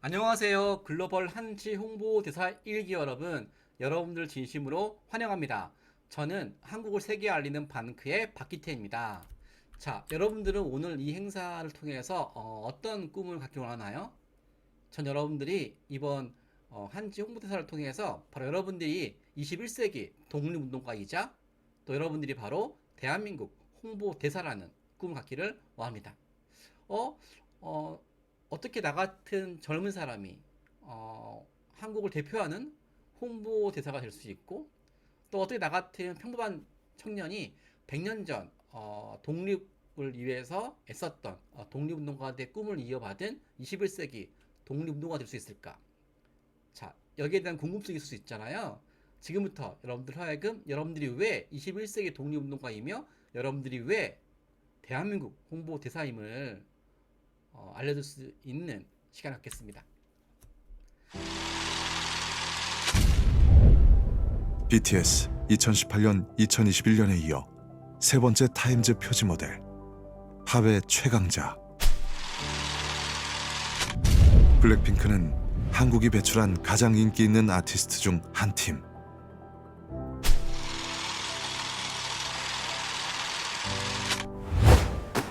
안녕하세요. 글로벌 한지 홍보대사 1기 여러분, 여러분들 진심으로 환영합니다. 저는 한국을 세계에 알리는 반크의 박기태입니다. 자, 여러분들은 오늘 이 행사를 통해서 떤 꿈을 갖기 원하나요? 전 여러분들이 이번 한지 홍보대사를 통해서 바로 여러분들이 21세기 독립운동가이자 또 여러분들이 바로 대한민국 홍보대사라는 꿈을 갖기를 원합니다. 어, 어, 어떻게 나 같은 젊은 사람이 한국을 대표하는 홍보 대사가 될 수 있고 또 어떻게 나 같은 평범한 청년이 100년 전 독립을 위해서 애썼던 독립운동가들의 꿈을 이어받은 21세기 독립운동가 될 수 있을까? 자, 여기에 대한 궁금증이 있을 수 있잖아요. 지금부터 여러분들 하여금 여러분들이 왜 21세기 독립운동가이며 여러분들이 왜 대한민국 홍보 대사임을 알려줄 수 있는 시간을 갖겠습니다. BTS 2018년 2021년에 이어 세 번째 타임즈 표지 모델 하회 최강자 블랙핑크는 한국이 배출한 가장 인기 있는 아티스트 중 한 팀.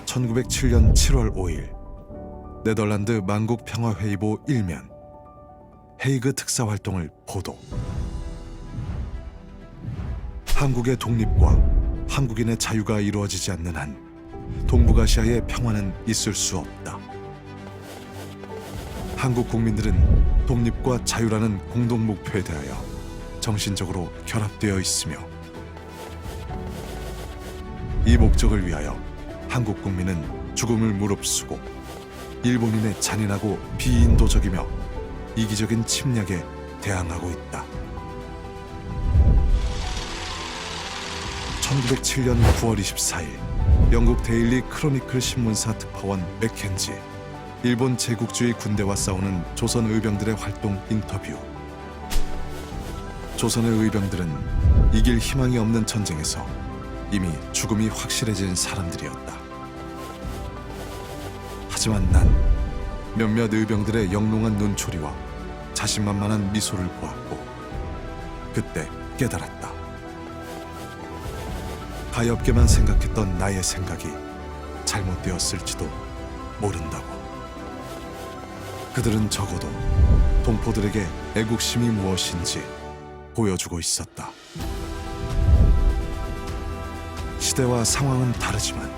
(1907년 7월 5일) 네덜란드 만국 평화회의보 1면 헤이그 특사 활동을 보도. 한국의 독립과 한국인의 자유가 이루어지지 않는 한 동북아시아의 평화는 있을 수 없다. 한국 국민들은 독립과 자유라는 공동 목표에 대하여 정신적으로 결합되어 있으며 이 목적을 위하여 한국 국민은 죽음을 무릅쓰고 일본인의 잔인하고 비인도적이며 이기적인 침략에 대항하고 있다. 1907년 9월 24일 영국 데일리 크로니클 신문사 특파원 맥켄지, 일본 제국주의 군대와 싸우는 조선 의병들의 활동 인터뷰. 조선의 의병들은 이길 희망이 없는 전쟁에서 이미 죽음이 확실해진 사람들이었다. 하지만 난 몇몇 의병들의 영롱한 눈초리와 자신만만한 미소를 보았고 그때 깨달았다. 가엾게만 생각했던 나의 생각이 잘못되었을지도 모른다고. 그들은 적어도 동포들에게 애국심이 무엇인지 보여주고 있었다. 시대와 상황은 다르지만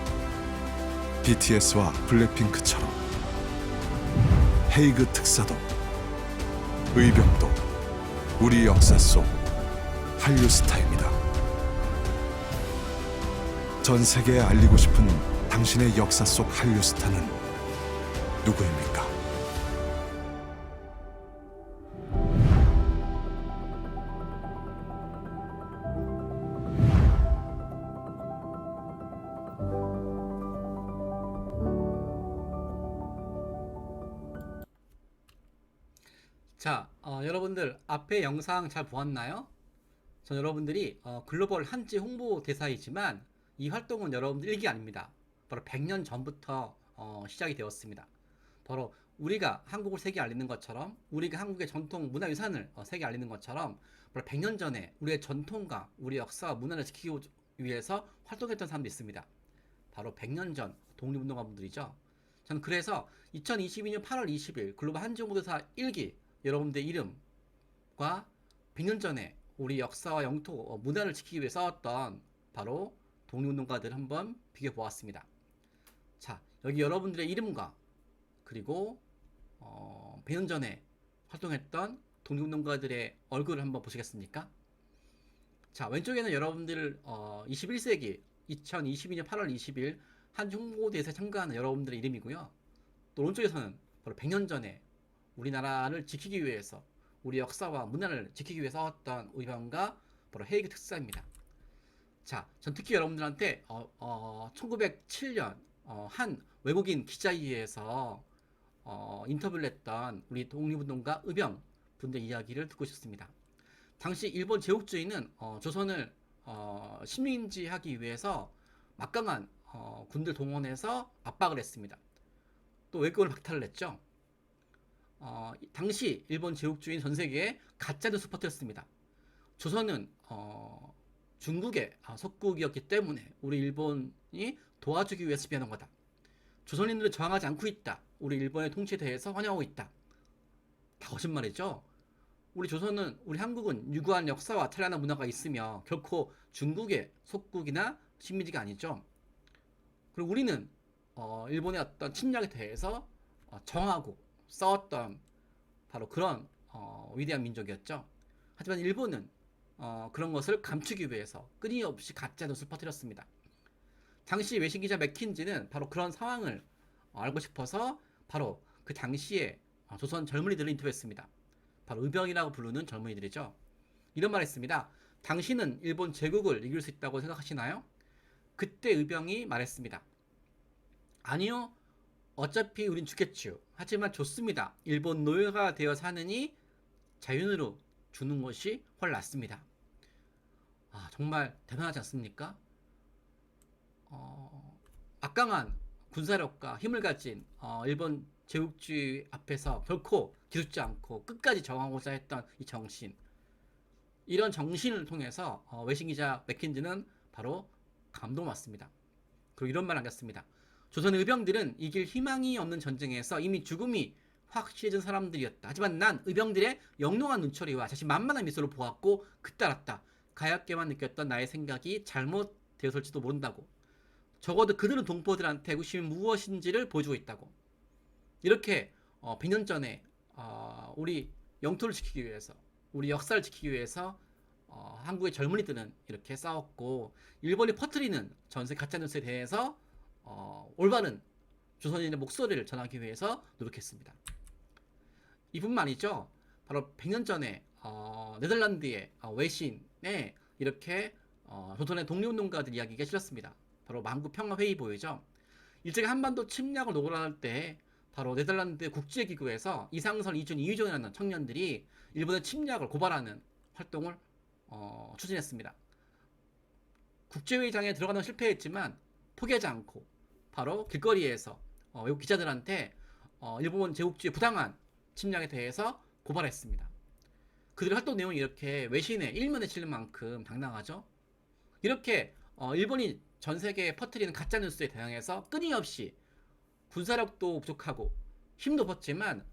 BTS와 블랙핑크처럼 헤이그 특사도 의병도 우리 역사 속 한류 스타입니다. 전 세계에 알리고 싶은 당신의 역사 속 한류 스타는 누구입니까? 자, 여러분들 앞에 영상 잘 보았나요? 전 여러분들이 글로벌 한지 홍보 대사이지만 이 활동은 여러분들 일기 아닙니다. 바로 100년 전부터 시작이 되었습니다. 바로 우리가 한국을 세계에 알리는 것처럼 우리가 한국의 전통 문화유산을 세계에 알리는 것처럼 바로 100년 전에 우리의 전통과 우리의 역사와 문화를 지키기 위해서 활동했던 사람도 있습니다. 바로 100년 전 독립운동가분들이죠. 저는 그래서 2022년 8월 20일 글로벌 한지 홍보대사 1기 여러분들의 이름과 100년 전에 우리 역사와 영토, 문화를 지키기 위해 싸웠던 바로 독립운동가들 한번 비교해 보았습니다. 자, 여기 여러분들의 이름과 그리고 100년 전에 활동했던 독립운동가들의 얼굴을 한번 보시겠습니까? 자, 왼쪽에는 여러분들 21세기 2022년 8월 20일 한지 홍보대회에 참가하는 여러분들의 이름이고요. 또 오른쪽에서는 바로 100년 전에 우리나라를 지키기 위해서 우리 역사와 문화를 지키기 위해 싸웠던 의병가 바로 헤이그 특사입니다. 자, 전 특히 여러분들한테 1907년 한 외국인 기자에 의해서 인터뷰를 했던 우리 독립운동가 의병 분들 이야기를 듣고 싶습니다. 당시 일본 제국주의는 조선을 식민지하기 위해서 막강한 군들 동원해서 압박을 했습니다. 또 외교를 박탈을 했죠. 당시 일본 제국주의는 전 세계에 가짜 뉴스 퍼뜨렸습니다. 조선은 중국의 속국이었기 때문에 우리 일본이 도와주기 위해서 비하는 거다. 조선인들은 저항하지 않고 있다. 우리 일본의 통치에 대해서 환영하고 있다. 다 거짓말이죠. 우리 한국은 유구한 역사와 찬란한 문화가 있으며 결코 중국의 속국이나 식민지가 아니죠. 그리고 우리는 일본의 어떤 침략에 대해서 정하고 싸웠던 바로 그런 위대한 민족이었죠. 하지만 일본은 그런 것을 감추기 위해서 끊임없이 가짜 뉴스를 퍼뜨렸습니다. 당시 외신 기자 맥킨지는 바로 그런 상황을 알고 싶어서 바로 그 당시에 조선 젊은이들을 인터뷰했습니다. 바로 의병이라고 부르는 젊은이들이죠. 이런 말 했습니다. 당신은 일본 제국을 이길 수 있다고 생각하시나요? 그때 의병이 말했습니다. 아니요. 어차피 우린 죽겠지요. 하지만 좋습니다. 일본 노예가 되어 사느니 자윤으로 주는 것이 훨 낫습니다. 정말 대단하지 않습니까? 악강한 군사력과 힘을 가진 일본 제국주의 앞에서 결코 기죽지 않고 끝까지 저항하고자 했던 이 정신, 이런 정신을 통해서 외신 기자 맥킨지는 바로 감동받습니다. 그리고 이런 말 남겼습니다. 조선 의병들은 이길 희망이 없는 전쟁에서 이미 죽음이 확실해진 사람들이었다. 하지만 난 의병들의 영롱한 눈초리와 자신만만한 미소를 보았고 그따랐다. 가엾게만 느꼈던 나의 생각이 잘못되었을지도 모른다고. 적어도 그들은 동포들한테 애국심이 무엇인지를 보여주고 있다고. 이렇게 100년 전에 우리 영토를 지키기 위해서, 우리 역사를 지키기 위해서 한국의 젊은이들은 이렇게 싸웠고, 일본이 퍼뜨리는 전세 가짜뉴스에 대해서 올바른 조선인의 목소리를 전하기 위해서 노력했습니다. 이뿐만 아니죠. 바로 100년 전에 네덜란드의 외신에 이렇게 조선의 독립운동가들 이야기가 실렸습니다. 바로 만구 평화회의 보이죠. 일제가 한반도 침략을 노골할 때 바로 네덜란드 국제기구에서 이상설, 이준, 이휘종이라는 청년들이 일본의 침략을 고발하는 활동을 추진했습니다. 국제회의장에 들어가는 실패했지만 포기하지 않고 바로 길거리에서 외국 기자들한테 일본 제국주의 부당한 침략에 대해서 고발했습니다. 그들의 활동 내용이 이렇게 외신의 일면에 실릴 만큼 당당하죠. 이렇게 일본이 전 세계에 퍼뜨리는 가짜뉴스에 대항해서 끊임없이 군사력도 부족하고 힘도 없었지만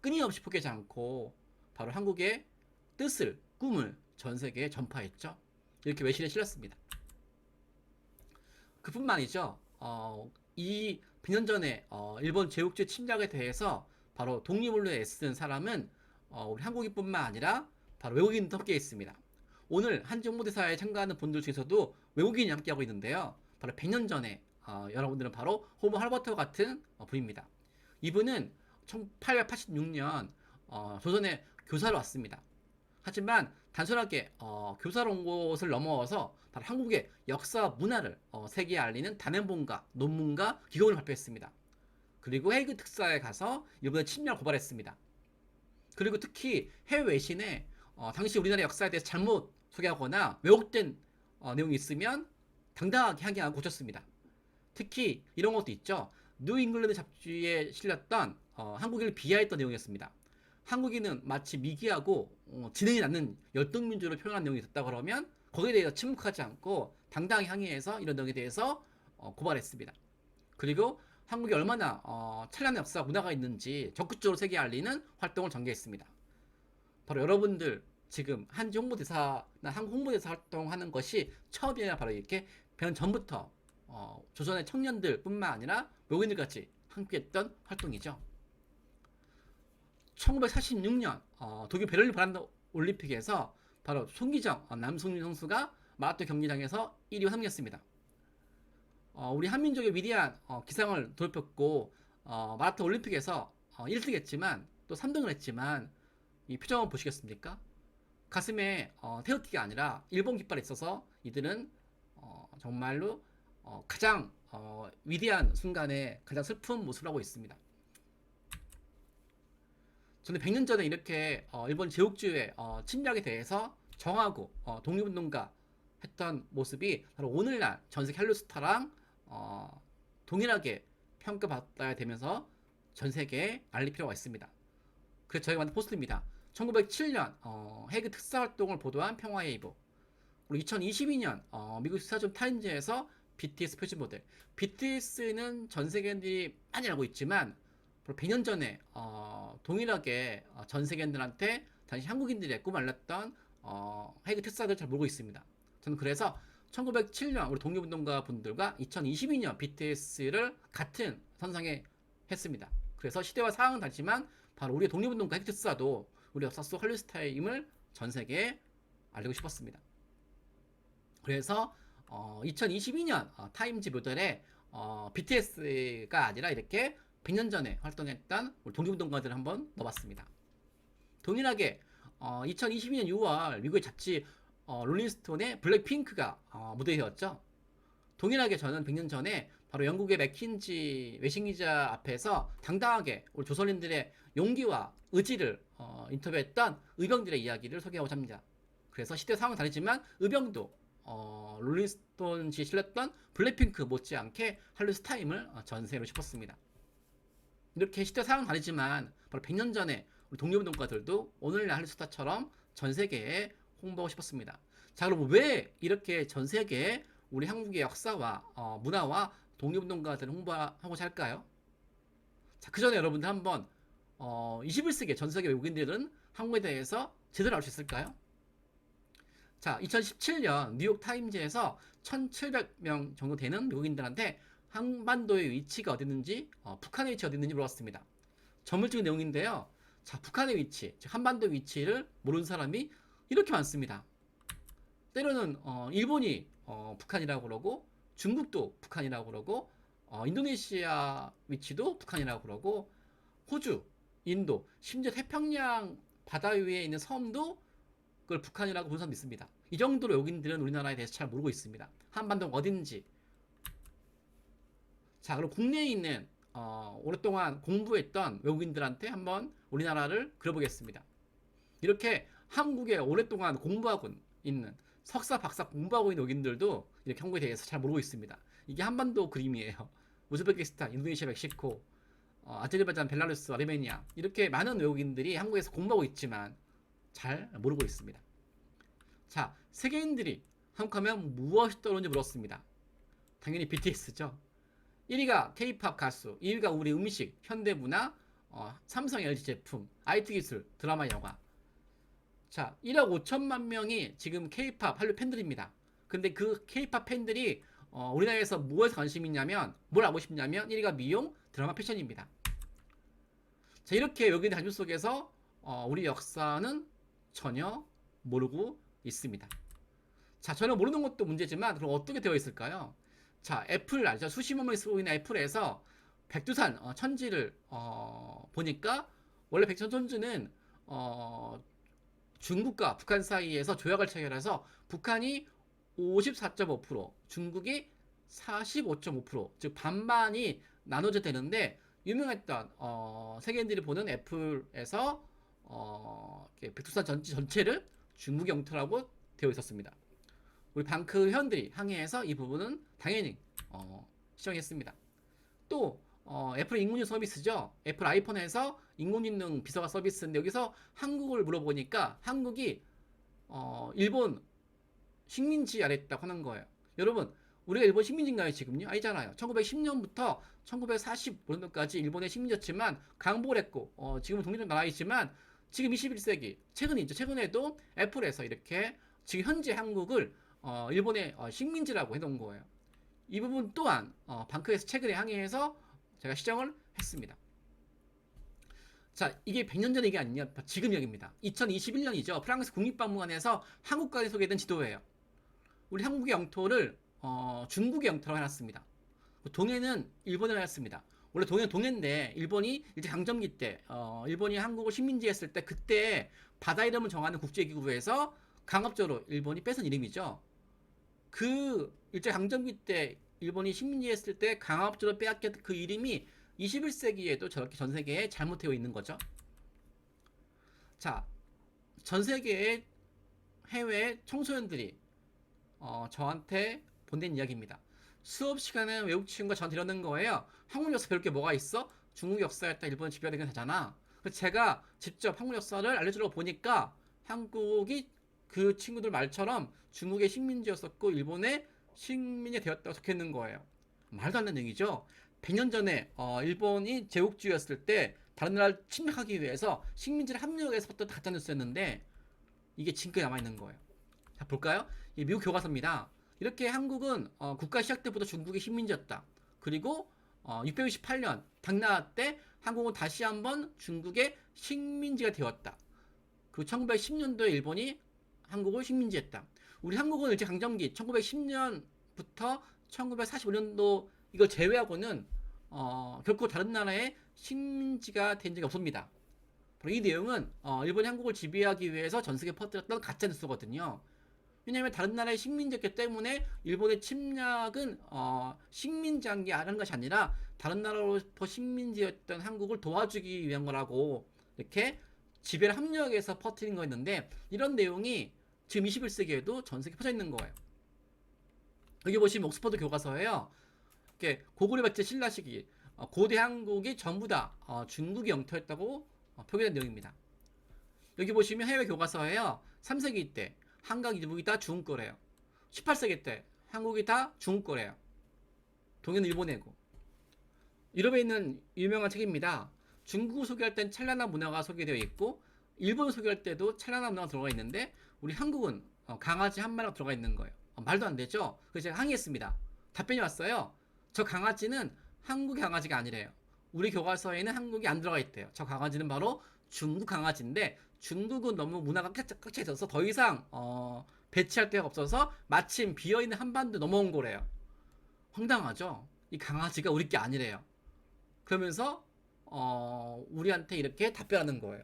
끊임없이 포기하지 않고 바로 한국의 뜻을, 꿈을 전 세계에 전파했죠. 이렇게 외신에 실렸습니다. 그뿐만 아니죠. 이 100년 전에 일본 제국주의 침략에 대해서 바로 독립을 위해 애쓴 사람은 우리 한국인뿐만 아니라 바로 외국인도 함께 있습니다. 오늘 한지 홍보대사에 참가하는 분들 중에서도 외국인이 함께하고 있는데요. 바로 100년 전에 여러분들은 바로 호모 할버터 같은 분입니다. 이분은 1886년 조선에 교사로 왔습니다. 하지만 단순하게 교사로 온 곳을 넘어서 바로 한국의 역사와 문화를 세계에 알리는 단행본과 논문과 기록을 발표했습니다. 그리고 헤이그 특사에 가서 일본의 침략을 고발했습니다. 그리고 특히 해외 외신에 당시 우리나라 역사에 대해서 잘못 소개하거나 왜곡된 내용이 있으면 당당하게 항의하고 고쳤습니다. 특히 이런 것도 있죠. 뉴 잉글랜드 잡지에 실렸던 한국인을 비하했던 내용이었습니다. 한국인은 마치 미개하고 지능이 낮는 열등민주를 표현한 내용이 있었다 그러면 거기에 대해서 침묵하지 않고 당당히 항의해서 이런 내용에 대해서 고발했습니다. 그리고 한국이 얼마나 찬란한 역사와 문화가 있는지 적극적으로 세계에 알리는 활동을 전개했습니다. 바로 여러분들 지금 한지 홍보대사나 한국 홍보대사 활동하는 것이 처음이 아니라 바로 이렇게 100년 전부터 조선의 청년들 뿐만 아니라 외국인들까지 함께했던 활동이죠. 1946년 독일 베를린 바란다 올림픽에서 바로 손기정 남승민 선수가 마라톤 경기장에서 1위와 3위였습니다. 우리 한민족의 위대한 기상을 돌폈고 마라톤 올림픽에서 1등 했지만 또 3등을 했지만 이 표정을 보시겠습니까? 가슴에 태극기가 아니라 일본 깃발이 있어서 이들은 정말로 가장 위대한 순간에 가장 슬픈 모습을 하고 있습니다. 저는 100년 전에 이렇게 일본 제국주의의 침략에 대해서 정하고 독립운동가 했던 모습이 바로 오늘날 전세계 한류 스타랑 동일하게 평가받아야 되면서 전 세계에 알릴 필요가 있습니다. 그래서 저희가 만든 포스트입니다. 1907년 해그 특사활동을 보도한 평화의 일부. 그리고 2022년 미국 스타좀 타임즈에서 BTS 표지 모델. BTS는 전 세계인들이 많이 알고 있지만 100년 전에 동일하게 전 세계인들한테 당시 한국인들의 꿈을 알렸던 해그 특사들 잘 모르고 있습니다. 저는 그래서 1907년 우리 독립운동가 분들과 2022년 BTS를 같은 선상에 했습니다. 그래서 시대와 상황은 다르지만 바로 우리의 독립운동가 해그 특사도 우리 역사 속 할리우드스타임을 전 세계에 알리고 싶었습니다. 그래서 2022년 타임즈 모델에 BTS가 아니라 이렇게 100년 전에 활동했던 우리 독립운동가들을 한번 넣어봤습니다. 동일하게 2022년 6월 미국의 잡지 롤링스톤의 블랙핑크가 무대였죠. 동일하게 저는 100년 전에 바로 영국의 맥킨지 외신기자 앞에서 당당하게 우리 조선인들의 용기와 의지를 인터뷰했던 의병들의 이야기를 소개하고자 합니다. 그래서 시대 상황은 다르지만 의병도 롤링스톤지에 실렸던 블랙핑크 못지않게 할리우드 타임을 전세로 싶었습니다. 이렇게 시대 상황은 다르지만 바로 100년 전에 우리 독립운동가들도 오늘날 할리우드스타처럼 전 세계에 홍보하고 싶었습니다. 자, 그럼 왜 이렇게 전 세계에 우리 한국의 역사와 문화와 독립운동가들을 홍보하고자 할까요? 자, 그 전에 여러분들 한번 21세기 전 세계 외국인들은 한국에 대해서 제대로 알 수 있을까요? 자, 2017년 뉴욕 타임즈에서 1,700명 정도 되는 외국인들한테 한반도의 위치가 어디 있는지, 북한의 위치가 어디 있는지 물어봤습니다. 전물적인 내용인데요. 자, 북한의 위치, 즉 한반도 위치를 모르는 사람이 이렇게 많습니다. 때로는 일본이 북한이라고 그러고, 중국도 북한이라고 그러고, 인도네시아 위치도 북한이라고 그러고, 호주, 인도, 심지어 태평양 바다 위에 있는 섬도 그걸 북한이라고 보는 사람도 있습니다. 이 정도로 외국인들은 우리나라에 대해서 잘 모르고 있습니다. 한반도가 어딘지. 자, 그럼 국내에 있는 오랫동안 공부했던 외국인들한테 한번 우리나라를 그려보겠습니다. 이렇게 한국에 오랫동안 공부하고 있는 석사, 박사 공부하고 있는 외국인들도 이렇게 한국에 대해서 잘 모르고 있습니다. 이게 한반도 그림이에요. 우즈베키스탄, 인도네시아, 멕시코, 아제르바이잔, 벨라루스, 아르메니아 이렇게 많은 외국인들이 한국에서 공부하고 있지만 잘 모르고 있습니다. 자, 세계인들이 한국하면 무엇이 떠오르는지 물었습니다. 당연히 BTS죠. 1위가 K-팝 가수, 2위가 우리 음식, 현대문화, 삼성, LG 제품, IT 기술, 드라마, 영화. 자, 1억 5천만 명이 지금 K-팝 한류 팬들입니다. 근데 그 K-팝 팬들이 우리나라에서 무엇에 관심이 있냐면, 뭘 알고 싶냐면 1위가 미용, 드라마, 패션입니다. 자, 이렇게 여기 단주 속에서 우리 역사는 전혀 모르고 있습니다. 자, 전혀 모르는 것도 문제지만 그럼 어떻게 되어 있을까요? 자, 애플 알죠? 수십만 명이 쓰고 있는 애플에서 백두산 천지를 보니까 원래 백두산 천지는 중국과 북한 사이에서 조약을 체결해서 북한이 54.5%, 중국이 45.5%, 즉 반반이 나눠져 되는데 유명했던 세계인들이 보는 애플에서 백두산 전체를 중국 영토라고 되어 있었습니다. 우리 방크 회원들이 항의해서 이 부분은 당연히 시정했습니다. 또 애플 인공지능 서비스죠. 애플 아이폰에서 인공지능 비서가 서비스인데 여기서 한국을 물어보니까 한국이 일본 식민지 아래 있다고 하는 거예요. 여러분, 우리가 일본 식민지인가요 지금요? 아니잖아요. 1910년부터 1945년까지 일본의 식민지였지만 강복을 했고 지금은 독립된 나라이지만 지금 21세기 최근이죠. 최근에도 애플에서 이렇게 지금 현재 한국을 일본의 식민지라고 해놓은 거예요. 이 부분 또한 방크에서 최근에 항의해서 제가 시정을 했습니다. 자, 이게 100년 전 얘기 아니냐? 지금 얘기입니다. 2021년이죠. 프랑스 국립박물관에서 한국관에 소개된 지도예요. 우리 한국의 영토를 중국의 영토라고 해놨습니다. 동해는 일본이라고 했습니다. 원래 동해는 동해인데 일본이 일제강점기 때 일본이 한국을 식민지 했을 때 그때 바다 이름을 정하는 국제기구에서 강압적으로 일본이 뺏은 이름이죠. 그 일제강점기 때 일본이 식민지 했을 때 강압적으로 빼앗겼 그 이름이 21세기에도 저렇게 전 세계에 잘못되어 있는 거죠. 자, 전 세계의 해외 청소년들이 저한테 보낸 이야기입니다. 수업 시간에 외국 친구가 저한테 이러는 거예요. 한국 역사 배울 게 뭐가 있어? 중국 역사였다 일본 지배되는 되잖아. 그래서 제가 직접 한국 역사를 알려주려고 보니까 한국이 그 친구들 말처럼 중국의 식민지였었고 일본의 식민이 되었다고 적혀 있는 거예요. 말도 안 되는 얘기죠. 100년 전에 일본이 제국주의였을 때 다른 나라를 침략하기 위해서 식민지를 합력해서 썼던 가짜 뉴스였는데 이게 지금까지 남아 있는 거예요. 자, 볼까요? 이 미국 교과서입니다. 이렇게 한국은 국가 시작 때부터 중국의 식민지였다. 그리고 668년 당나라 때 한국은 다시 한번 중국의 식민지가 되었다. 그 1910년도에 일본이 한국을 식민지했다. 우리 한국은 일제강점기 1910년부터 1945년도 이걸 제외하고는 결코 다른 나라의 식민지가 된 적이 없습니다. 이 내용은 일본이 한국을 지배하기 위해서 전 세계에 퍼뜨렸던 가짜 뉴스거든요. 왜냐하면 다른 나라의 식민지였기 때문에 일본의 침략은 식민지한 게 하는 것이 아니라 다른 나라로부터 식민지였던 한국을 도와주기 위한 거라고 이렇게 지배를 합력해서 퍼뜨린 거였는데 이런 내용이 지금 21세기에도 전 세계에 퍼져 있는 거예요. 여기 보시면 옥스퍼드 교과서예요. 이렇게 고구려 백제 신라 시기 고대 한국이 전부 다 중국의 영토였다고 표기된 내용입니다. 여기 보시면 해외 교과서예요. 3세기 때 한강 일북이 다 중국 거래요. 18세기 때 한국이 다 중국 거래요. 동해는 일본이고. 유럽에 있는 유명한 책입니다. 중국을 소개할 땐 찬란한 문화가 소개되어 있고 일본을 소개할 때도 찬란한 문화가 들어가 있는데 우리 한국은 강아지 한 마리가 들어가 있는 거예요. 말도 안 되죠? 그래서 제가 항의했습니다. 답변이 왔어요. 저 강아지는 한국의 강아지가 아니래요. 우리 교과서에는 한국이 안 들어가 있대요. 저 강아지는 바로 중국 강아지인데 중국은 너무 문화가 꽉차 있어서 더 이상 배치할 데가 없어서 마침 비어있는 한반도 넘어온 거래요. 황당하죠? 이 강아지가 우리 게 아니래요. 그러면서 우리한테 이렇게 답변하는 거예요.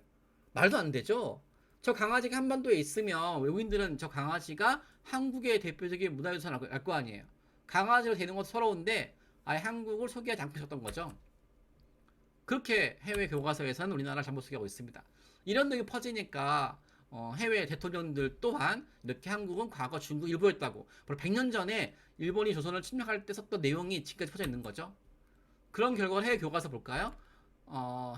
말도 안 되죠? 저 강아지가 한반도에 있으면 외국인들은 저 강아지가 한국의 대표적인 문화유산을 알 거 아니에요. 강아지로 되는 것도 서러운데 아예 한국을 소개하지 않고 있었던 거죠. 그렇게 해외 교과서에서는 우리나라를 잘못 소개하고 있습니다. 이런 내용이 퍼지니까 해외 대통령들 또한 이렇게 한국은 과거 중국 일부였다고 바로 100년 전에 일본이 조선을 침략할 때 썼던 내용이 지금까지 퍼져 있는 거죠. 그런 결과를 해외 교과서 볼까요?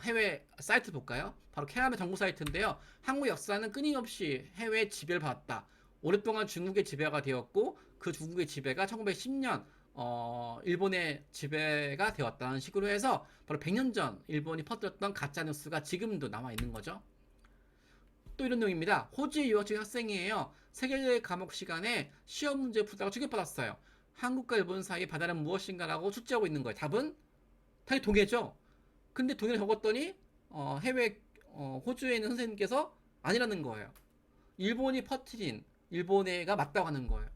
해외 사이트 볼까요? 바로 캐나다 정부 사이트인데요. 한국 역사는 끊임없이 해외 지배를 받았다. 오랫동안 중국의 지배가 되었고 그 중국의 지배가 1910년 일본의 지배가 되었다는 식으로 해서 바로 100년 전 일본이 퍼뜨렸던 가짜뉴스가 지금도 남아있는 거죠. 또 이런 내용입니다. 호주에 유학 중인 학생이에요. 세계 과목 시간에 시험 문제 풀다가 추격받았어요. 한국과 일본 사이 바다는 무엇인가라고 숙제하고 있는 거예요. 답은 당연히 동해죠. 근데 동해를 적었더니 해외 호주에 있는 선생님께서 아니라는 거예요. 일본이 퍼뜨린 일본애가 맞다고 하는 거예요.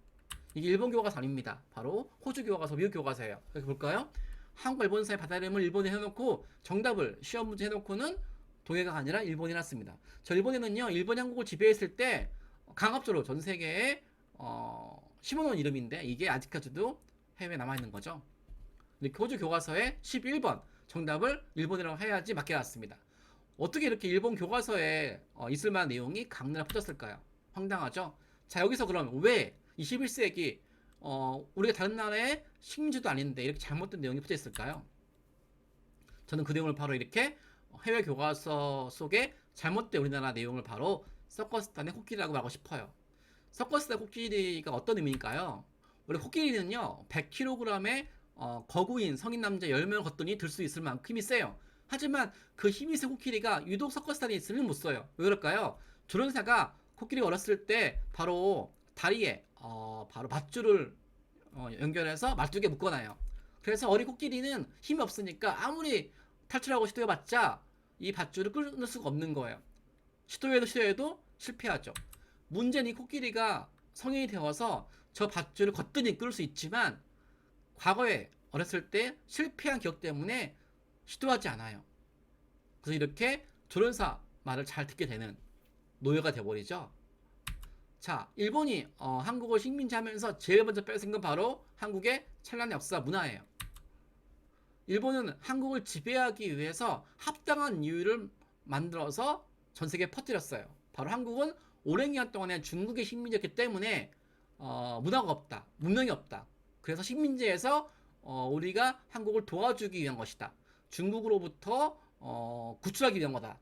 이게 일본 교과서 아닙니다. 바로 호주 교과서, 미국 교과서예요. 여기 볼까요? 한국과 일본 사이 바다 이름을 일본에 해놓고 정답을 시험 문제 해놓고는 동해가 아니라 일본이 났습니다. 저 일본에는요, 일본이 한국을 지배했을 때 강압적으로 전 세계에 심어놓은 이름인데 이게 아직까지도 해외에 남아있는 거죠. 이렇게 호주 교과서에 11번 정답을 일본이라고 해야지 맞게 나왔습니다. 어떻게 이렇게 일본 교과서에 있을 만한 내용이 각 나라 퍼졌을까요? 황당하죠? 자, 여기서 그럼 왜 21세기 우리가 다른 나라의 식민지도 아닌데 이렇게 잘못된 내용이 퍼져 있을까요? 저는 그 내용을 바로 이렇게 해외 교과서 속에 잘못된 우리나라 내용을 바로 서커스단의 코끼리라고 말하고 싶어요. 서커스단 코끼리가 어떤 의미일까요? 원래 코끼리는요 100kg의 거구인 성인 남자 10명을 걷더니 들 수 있을 만큼 힘이 세요. 하지만 그 힘이 센 코끼리가 유독 서커스단에 있으면 못 써요. 왜 그럴까요? 조련사가 코끼리가 어렸을 때 바로 다리에 바로 밧줄을 연결해서 말뚝에 묶어놔요. 그래서 어린 코끼리는 힘이 없으니까 아무리 탈출하고 시도해봤자 이 밧줄을 끊을 수가 없는 거예요. 시도해도 실패하죠. 문제는 이 코끼리가 성인이 되어서 저 밧줄을 거뜬히 끊을 수 있지만 과거에 어렸을 때 실패한 기억 때문에 시도하지 않아요. 그래서 이렇게 조련사 말을 잘 듣게 되는 노예가 돼버리죠. 자, 일본이 한국을 식민지하면서 제일 먼저 뺏은 건 바로 한국의 찬란한 역사 문화예요. 일본은 한국을 지배하기 위해서 합당한 이유를 만들어서 전 세계에 퍼뜨렸어요. 바로 한국은 오랜 기간 동안에 중국의 식민지였기 때문에 문화가 없다, 문명이 없다. 그래서 식민지에서 우리가 한국을 도와주기 위한 것이다. 중국으로부터 구출하기 위한 거다.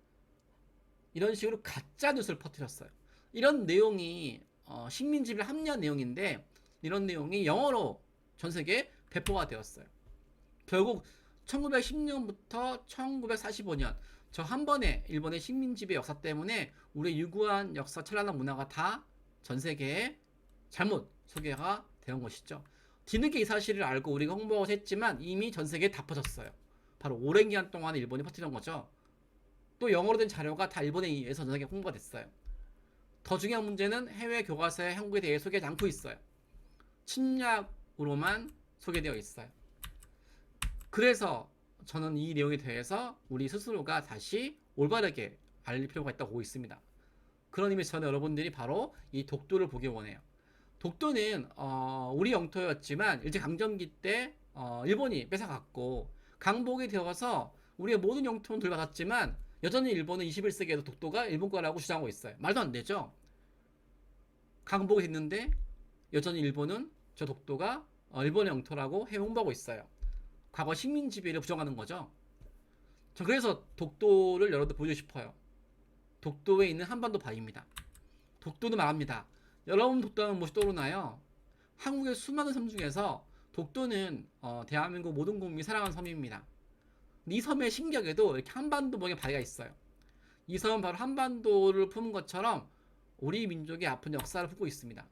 이런 식으로 가짜 뉴스를 퍼뜨렸어요. 이런 내용이 식민지배 합리화 내용인데 이런 내용이 영어로 전 세계에 배포가 되었어요. 결국 1910년부터 1945년 저 한 번의 일본의 식민지배 역사 때문에 우리의 유구한 역사 찬란한 문화가 다 전 세계에 잘못 소개가 되는 것이죠. 뒤늦게 이 사실을 알고 우리가 홍보하고 했지만 이미 전 세계에 다 퍼졌어요. 바로 오랜 기간 동안 일본이 퍼뜨린 거죠. 또 영어로 된 자료가 다 일본에 의해서 전 세계에 홍보가 됐어요. 더 중요한 문제는 해외 교과서에 한국에 대해 소개하지 않고 있어요. 침략으로만 소개되어 있어요. 그래서 저는 이 내용에 대해서 우리 스스로가 다시 올바르게 알릴 필요가 있다고 보고 있습니다. 그런 의미에서 저는 여러분들이 바로 이 독도를 보기 원해요. 독도는 우리 영토였지만 일제강점기 때 일본이 뺏어갔고 강복이 되어서 우리의 모든 영토는 돌아갔지만 여전히 일본은 21세기에도 독도가 일본 거라고 주장하고 있어요. 말도 안 되죠. 강복이 됐는데 여전히 일본은 저 독도가 일본의 영토라고 해 홍보하고 있어요. 과거 식민 지배를 부정하는 거죠. 저 그래서 독도를 여러분들 보여주고 싶어요. 독도에 있는 한반도 바위입니다. 독도는 말합니다. 여러분 독도하면 무엇이 떠오르나요? 한국의 수많은 섬 중에서 독도는 대한민국 모든 국민이 사랑하는 섬입니다. 이 섬의 신격에도 이렇게 한반도 모양의 바위가 있어요. 이 섬은 바로 한반도를 품은 것처럼 우리 민족의 아픈 역사를 품고 있습니다.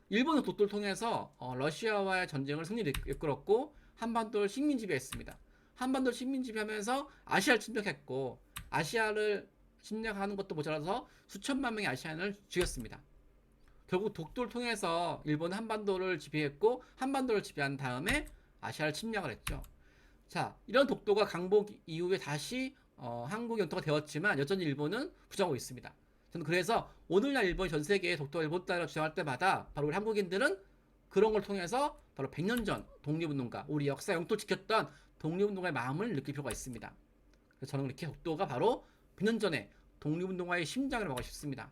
일본은 독도를 통해서 러시아와의 전쟁을 승리를 이끌었고 한반도를 식민지배했습니다. 한반도를 식민지배하면서 아시아를 침략했고 아시아를 침략하는 것도 모자라서 수천만 명의 아시아인을 죽였습니다. 결국 독도를 통해서 일본은 한반도를 지배했고 한반도를 지배한 다음에 아시아를 침략을 했죠. 자, 이런 독도가 강복 이후에 다시 한국 영토가 되었지만 여전히 일본은 부정하고 있습니다. 저는 그래서 오늘날 일본이 전 세계에 독도가 일본 땅이라고 주장할 때마다 바로 우리 한국인들은 그런 걸 통해서 바로 100년 전 독립운동가, 우리 역사 영토를 지켰던 독립운동가의 마음을 느낄 필요가 있습니다. 그래서 저는 이렇게 독도가 바로 100년 전에 독립운동가의 심장이라고 하고 싶습니다.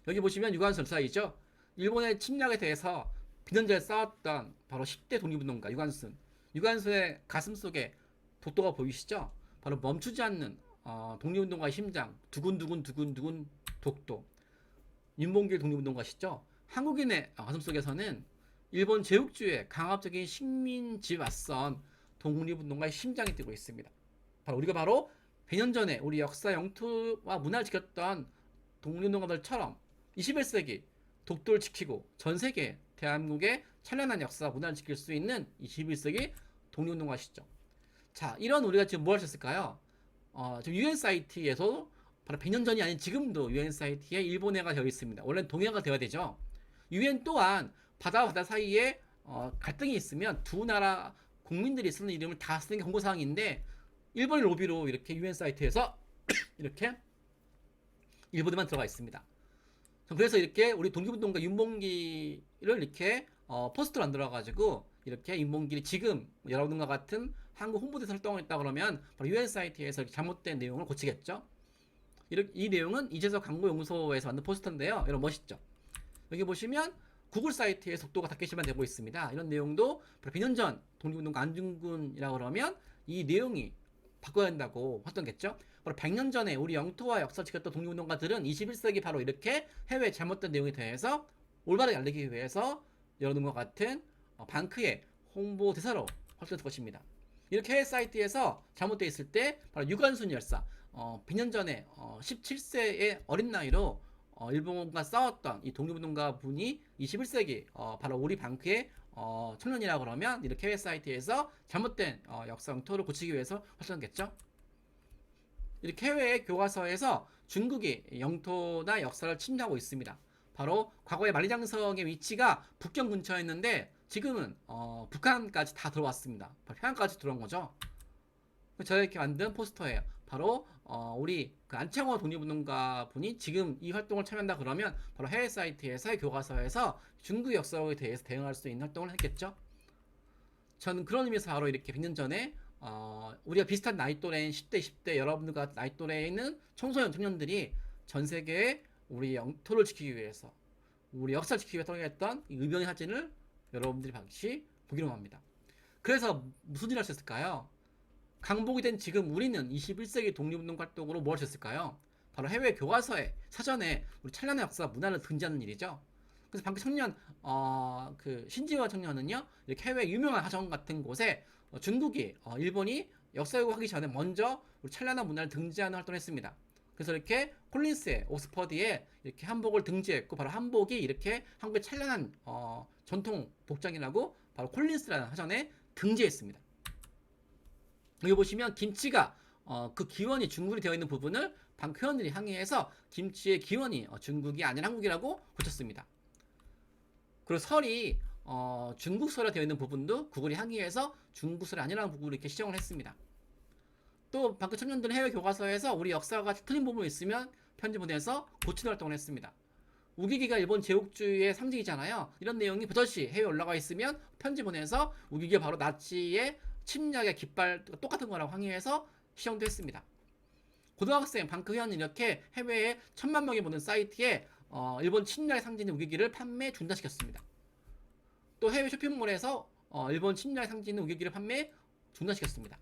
여기 보시면 유관순 사이죠. 일본의 침략에 대해서 100년 전에 싸웠던 바로 10대 독립운동가 유관순. 유관순의 가슴 속에 독도가 보이시죠? 바로 멈추지 않는 독립운동가의 심장, 두근두근 두근두근 독도. 윤봉길 독립운동가시죠? 한국인의 가슴속에서는 일본 제국주의 강압적인 식민지 맞선 독립운동가의 심장이 뛰고 있습니다. 우리가 바로 100년 전에 우리 역사 영토와 문화를 지켰던 독립운동가들처럼 21세기 독도를 지키고 전 세계 대한민국의 찬란한 역사 문화를 지킬 수 있는 21세기 독립운동가시죠. 자, 이런 우리가 지금 뭘 할 수 있을까요? 지금 UN 사이트에서 바로 100년 전이 아닌 지금도 UN 사이트에 일본해가 되어 있습니다. 원래는 동해가 되어야 되죠. UN 또한 바다와 바다 사이에 갈등이 있으면 두 나라 국민들이 쓰는 이름을 다 쓰는 게 공고사항인데 일본의 로비로 이렇게 UN 사이트에서 이렇게 일본에만 들어가 있습니다. 그래서 이렇게 우리 독립운동가 윤봉길을 이렇게 포스터를 만들어가지고 이렇게 윤봉길이 지금 여러분과 같은 한국 홍보대사 활동을 했다 그러면 바로 UN 사이트에서 잘못된 내용을 고치겠죠. 이 내용은 이재석 강보연구소에서 만든 포스터인데요. 여러분 멋있죠? 여기 보시면 구글 사이트에 독도가 닫히시면 되고 있습니다. 이런 내용도 100년 전 독립운동가 안중근이라고 그러면 이 내용이 바꿔야 한다고 했던겠죠. 바로 100년 전에 우리 영토와 역사를 지켰던 독립운동가들은 21세기 바로 이렇게 해외 잘못된 내용에 대해서 올바르게 알리기 위해서 여러분과 같은 방크의 홍보 대사로 활동할 것입니다. 이렇게 해외 사이트에서 잘못되어 있을 때 바로 유관순 열사 100년 전에 17세의 어린 나이로 일본과 싸웠던 이 독립운동가 분이 21세기 바로 우리 방크의 청년이라 그러면 이렇게 해외 사이트에서 잘못된 역사 영토를 고치기 위해서 활동했겠죠. 이렇게 해외 교과서에서 중국이 영토나 역사를 침략하고 있습니다. 바로 과거의 만리장성의 위치가 북경 근처였는데 지금은 북한까지 다 들어왔습니다. 바로 평양까지 들어온 거죠. 저희가 이렇게 만든 포스터예요. 바로 우리 그 안창호 독립운동가 분이 지금 이 활동을 참여한다 그러면 바로 해외 사이트에서 교과서에서 중국 역사에 대해서 대응할 수 있는 활동을 했겠죠. 저는 그런 의미에서 바로 이렇게 100년 전에 우리가 비슷한 나이 또래인 10대, 20대 여러분들과 나이 또래에 있는 청소년, 청년들이 전 세계에 우리 영토를 지키기 위해서 우리 역사를 지키기 위해서 활동했던 이 의병의 사진을 여러분들이 같이 보기로 합니다. 그래서 무슨 일을 할 수 있을까요? 강복이 된 지금 우리는 21세기 독립운동 활동으로 뭘 할 수 있을까요? 바로 해외 교과서에 사전에 우리 찬란한 역사 문화를 등재하는 일이죠. 그래서 방금 청년 그 신지화 청년은요 이렇게 해외 유명한 화정 같은 곳에 중국이 일본이 역사 왜곡하기 전에 먼저 우리 찬란한 문화를 등재하는 활동을 했습니다. 그래서 이렇게 콜린스의 옥스퍼드에 이렇게 한복을 등재했고 바로 한복이 이렇게 한국의 찬란한 전통 복장이라고 바로 콜린스라는 화전에 등재했습니다. 여기 보시면 김치가 그 기원이 중국이 되어 있는 부분을 방금 회원들이 항의해서 김치의 기원이 중국이 아닌 한국이라고 고쳤습니다. 그리고 설이 중국설화 되어 있는 부분도 구글이 항의해서 중국설이 아니라는 부분을 이렇게 시정을 했습니다. 또 방금 청년들은 해외 교과서에서 우리 역사가 틀린 부분이 있으면 편지 보내서 고치는 활동을 했습니다. 우기기가 일본 제국주의의 상징이잖아요. 이런 내용이 버젓이 해외에 올라가 있으면 편지 보내서 우기기가 바로 나치의 침략의 깃발 똑같은 거라고 항의해서 시정도 했습니다. 고등학생 방크 회원은 이렇게 해외에 1000만 명이 보는 사이트에 일본 침략의 상징인 우기기를 판매 중단시켰습니다. 또 해외 쇼핑몰에서 일본 침략의 상징인 우기기를 판매 중단시켰습니다.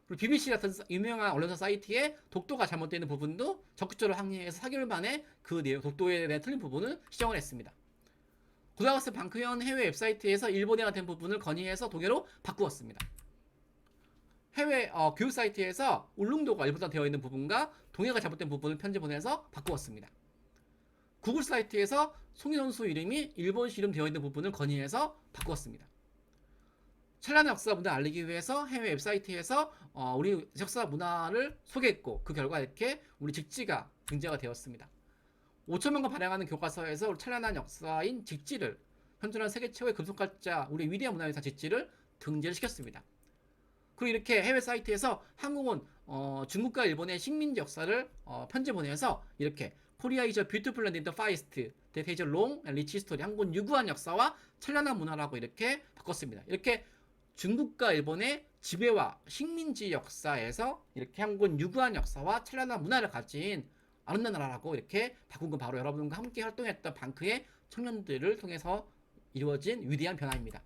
그리고 BBC 같은 유명한 언론사 사이트에 독도가 잘못되어 있는 부분도 적극적으로 항의해서 4개월 만에 그 내용, 독도에 대한 틀린 부분을 시정을 했습니다. 고등학생 방크현 해외 웹사이트에서 일본어가 된 부분을 건의해서 독일어로 바꾸었습니다. 해외 교육 사이트에서 울릉도가 일본어가 되어 있는 부분과 동해가 잘못된 부분을 편지 보내서 바꾸었습니다. 구글 사이트에서 송희 선수 이름이 일본식 이름 되어 있는 부분을 건의해서 바꾸었습니다. 찬란한 역사 문화를 알리기 위해서 해외 웹사이트에서 우리 역사 문화를 소개했고 그 결과 이렇게 우리 직지가 등재가 되었습니다. 5천명과 발행하는 교과서에서 우리 찬란한 역사인 직지를 현존한 세계 최고의 금속학자 우리 위대한 문화유산 직지를 등재를 시켰습니다. 그리고 이렇게 해외 사이트에서 한국은 중국과 일본의 식민지 역사를 편지 보내서 이렇게 코리아 is a beautiful land in the far east that has a long and rich history. 한국은 유구한 역사와 찬란한 문화라고 이렇게 바꿨습니다. 이렇게 중국과 일본의 지배와 식민지 역사에서 이렇게 한국은 유구한 역사와 찬란한 문화를 가진 아름다운 나라라고 이렇게 바꾼 건 바로 여러분과 함께 활동했던 방크의 청년들을 통해서 이루어진 위대한 변화입니다.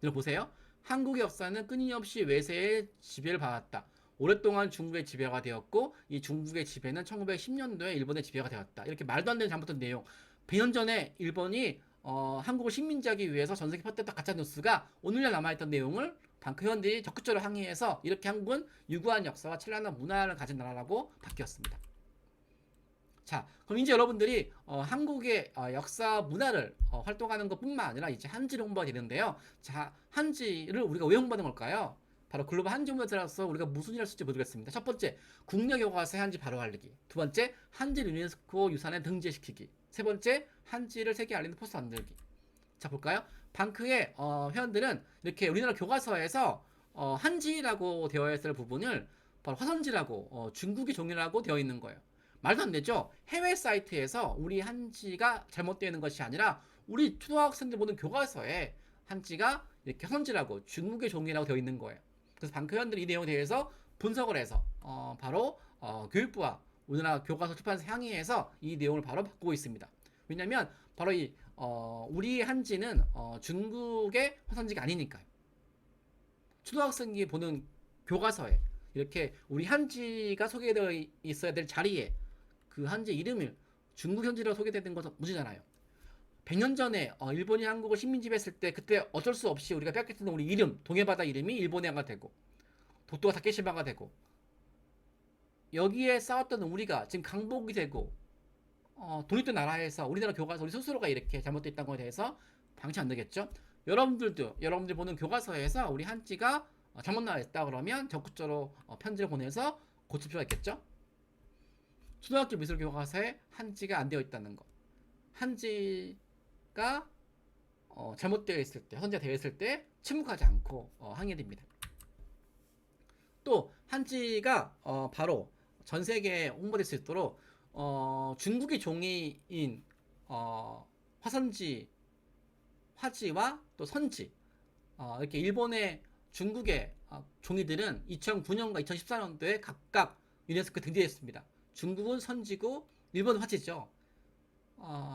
들어보세요. 한국의 역사는 끊임없이 외세의 지배를 받았다. 오랫동안 중국의 지배가 되었고 이 중국의 지배는 1910년도에 일본의 지배가 되었다. 이렇게 말도 안 되는 잘못된 내용. 100년 전에 일본이 한국을 식민지하기 위해서 전 세계에 퍼뜨렸던 가짜뉴스가 오늘날 남아있던 내용을 방크 회원들이 적극적으로 항의해서 이렇게 한국은 유구한 역사와 찬란한 문화를 가진 나라라고 바뀌었습니다. 자, 그럼 이제 여러분들이 한국의 역사 문화를 활동하는 것뿐만 아니라 이제 한지를 홍보가 되는데요. 자, 한지를 우리가 왜 홍보하는 걸까요? 바로 글로벌 한지 문화들어서 우리가 무슨 일을 할 수 있을지 모르겠습니다. 첫 번째, 국내 교과서에 한지 바로 알리기. 두 번째, 한지를 유네스코 유산에 등재시키기. 세 번째, 한지를 세계에 알리는 포스터 만들기. 자, 볼까요? 방크의 회원들은 이렇게 우리나라 교과서에서 한지라고 되어 있을 부분을 바로 화선지라고 중국의 종이라고 되어 있는 거예요. 말도 안 되죠? 해외 사이트에서 우리 한지가 잘못되어 있는 것이 아니라 우리 초등학생들 보는 교과서에 한지가 이렇게 화선지라고 중국의 종이라고 되어 있는 거예요. 그래서 방크 회원들이 이 내용에 대해서 분석을 해서 바로 교육부와 우리나라 교과서 출판사 향의해서 이 내용을 바로 바꾸고 있습니다. 왜냐면 바로 우리 한지는 중국의 화선지가 아니니까요. 초등학생이 보는 교과서에 이렇게 우리 한지가 소개되어 있어야 될 자리에 그 한지 이름을 중국 현지라고 소개되는 것은 무지잖아요. 100년 전에 일본이 한국을 식민지배했을 때 그때 어쩔 수 없이 우리가 뺏겼던 우리 이름 동해바다 이름이 일본해가 되고 독도가 다케시마가 되고 여기에 싸웠던 우리가 지금 강복이 되고 독립된 나라에서 우리나라 교과서 우리 스스로가 이렇게 잘못됐다는 것에 대해서 방치 안 되겠죠? 여러분들 보는 교과서에서 우리 한지가 잘못 나와있다 그러면 적극적으로 편지를 보내서 고칠 필요가 있겠죠? 초등학교 미술 교과서에 한지가 안 되어 있다는 거. 한지가 잘못되어 있을 때, 헌지가 되어 있을 때 침묵하지 않고 항의됩니다. 또 한지가 바로 전 세계에 홍보될 수 있도록 중국의 종이인 화선지, 화지와 또 선지 이렇게 일본의 중국의 종이들은 2009년과 2014년도에 각각 유네스코에 등재했습니다. 중국은 선지고 일본은 화지죠.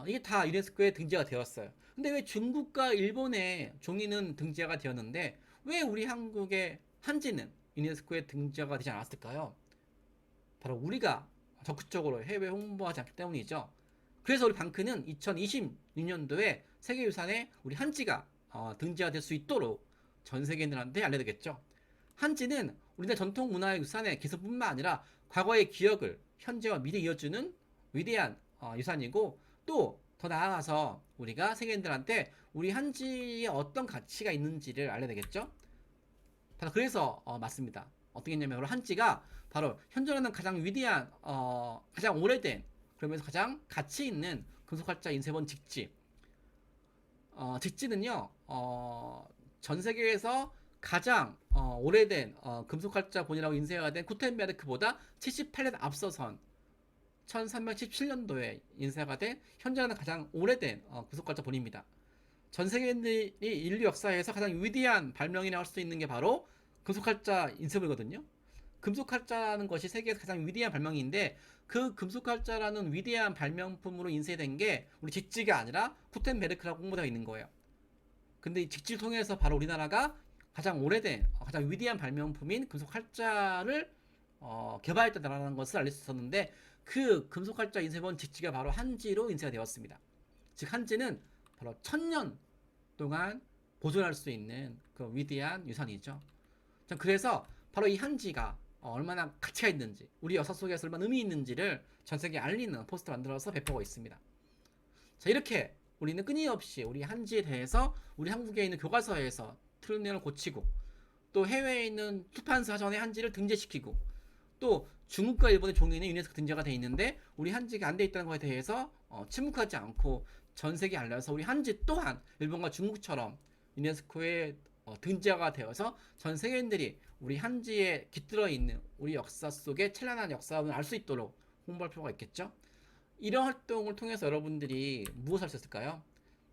이게 다 유네스코에 등재가 되었어요. 근데 왜 중국과 일본의 종이는 등재가 되었는데 왜 우리 한국의 한지는 유네스코에 등재가 되지 않았을까요? 바로 우리가 적극적으로 해외 홍보하지 않기 때문이죠. 그래서 우리 방크는 2026년도에 세계유산에 우리 한지가 등재가 될 수 있도록 전 세계인들한테 알려드리겠죠. 한지는 우리나라 전통 문화의 유산의 개선뿐만 아니라 과거의 기억을 현재와 미래 이어주는 위대한 유산이고, 또 더 나아가서 우리가 세계인들한테 우리 한지에 어떤 가치가 있는지를 알려내겠죠. 바로 그래서 맞습니다. 어떻게 했냐면 바로 한지가 바로 현존하는 가장 위대한 가장 오래된, 그러면서 가장 가치 있는 금속활자 인쇄본 직지. 직지는요 전 세계에서 가장 오래된 금속활자본이라고 인쇄가 된 구텐베르크보다 78년 앞서선 1317년도에 인쇄가 된 현존하는 가장 오래된 금속활자본입니다. 전 세계인들이 인류 역사에서 가장 위대한 발명이라고 할 수 있는 게 바로 금속활자 인쇄본이거든요. 금속활자라는 것이 세계에서 가장 위대한 발명인데, 그 금속활자라는 위대한 발명품으로 인쇄된 게 우리 직지가 아니라 구텐베르크라고 홍보되어 있는 거예요. 근데 이 직지를 통해서 바로 우리나라가 가장 오래된 가장 위대한 발명품인 금속활자를 개발했던 나라라는 것을 알릴 수 있었는데, 그 금속활자 인쇄본 직지가 바로 한지로 인쇄가 되었습니다. 즉 한지는 바로 1000년 동안 보존할 수 있는 그 위대한 유산이죠. 그래서 바로 이 한지가 얼마나 가치가 있는지, 우리 역사 속에서 얼마나 의미 있는지를 전 세계에 알리는 포스터 만들어서 배포하고 있습니다. 자, 이렇게 우리는 끊임없이 우리 한지에 대해서 우리 한국에 있는 교과서에서 틀린 내용을 고치고, 또 해외에 있는 출판사 전에 한지를 등재시키고, 또 중국과 일본의 종이는 유네스코 등재가 돼 있는데 우리 한지가 안 돼 있다는 것에 대해서 침묵하지 않고 전 세계에 알려서 우리 한지 또한 일본과 중국처럼 유네스코에 등재가 되어서 전 세계인들이 우리 한지에 깃들어 있는 우리 역사 속의 찬란한 역사를 알 수 있도록 홍보할 필요가 있겠죠. 이런 활동을 통해서 여러분들이 무엇을 할 수 있을까요?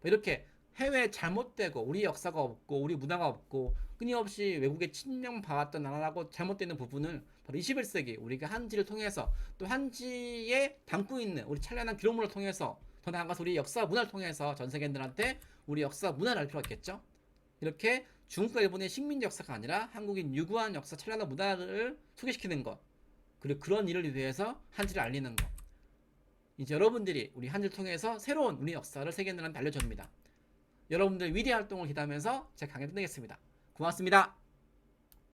이렇게 해외에 잘못되고 우리 역사가 없고 우리 문화가 없고 끊임없이 외국에 침략받았던 나라라고 잘못되는 부분을 바로 21세기 우리가 한지를 통해서, 또 한지에 담고 있는 우리 찬란한 기록물을 통해서, 더 나아가서 우리 역사 문화를 통해서 전 세계인들한테 우리 역사 문화를 알 필요가 있겠죠. 이렇게 중국과 일본의 식민지 역사가 아니라 한국인 유구한 역사 찬란한 문화를 소개시키는 것, 그리고 그런 일을 위해서 한지를 알리는 것. 이제 여러분들이 우리 한지를 통해서 새로운 우리 역사를 세계인들한테 알려줍니다. 여러분들 위대한 활동을 기대하면서 제 강의 끝내겠습니다. 고맙습니다.